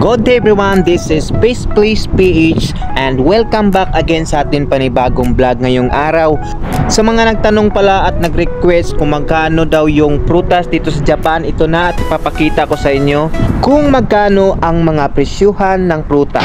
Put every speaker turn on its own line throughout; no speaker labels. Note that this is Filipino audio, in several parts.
Good day everyone, this is Best Place PH and welcome back again sa atin panibagong vlog ngayong araw. Sa mga nagtanong pala at nag-request kung magkano daw yung prutas dito sa Japan, ito na at ipapakita ko sa inyo kung magkano ang mga presyuhan ng prutas.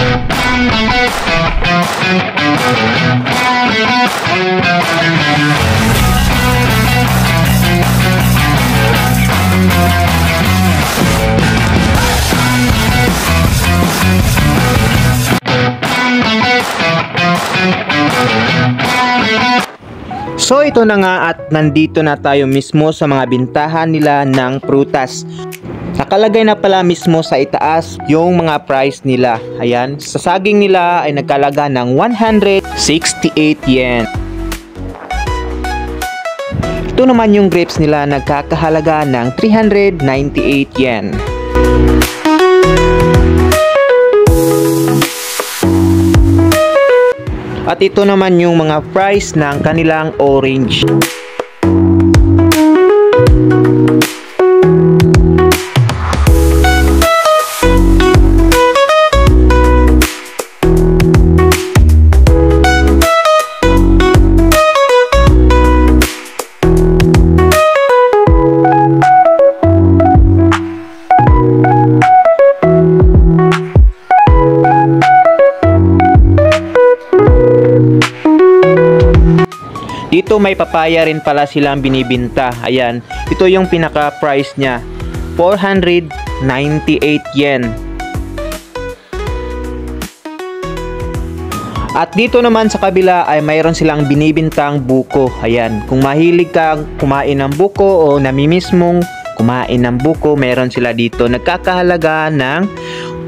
So ito na nga at nandito na tayo mismo sa mga bintahan nila ng prutas. Nakalagay na pala mismo sa itaas yung mga price nila. Ayan, sa saging nila ay nagkalaga ng 168 yen. Ito naman yung grapes nila nagkakahalaga ng 398 yen. At ito naman yung mga price ng kanilang orange. Dito may papaya rin pala silang binibinta. Ayan, ito yung pinaka price nya, 498 yen. At dito naman sa kabila ay mayroon silang binibintang buko. Ayan, kung mahilig kang kumain ng buko o namimiss mong kumain ng buko, meron sila dito nagkakahalaga ng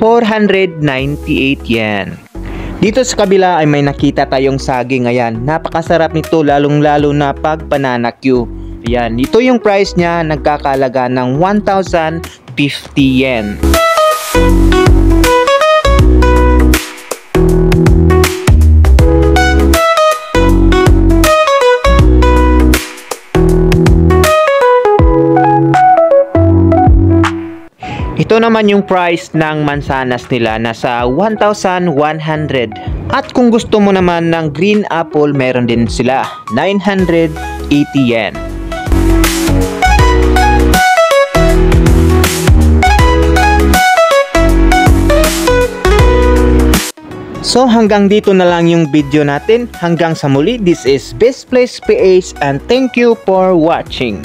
498 yen. Dito sa kabila ay may nakita tayong saging. Ayan, napakasarap nito lalong-lalo na pag pananakyu. Ayan, ito yung price niya nagkakalaga ng 1,050 yen. Ito naman yung price ng mansanas nila, nasa 1,100. At kung gusto mo naman ng green apple, meron din sila, 980 yen. So hanggang dito na lang yung video natin. Hanggang sa muli, this is Best Place PH and thank you for watching.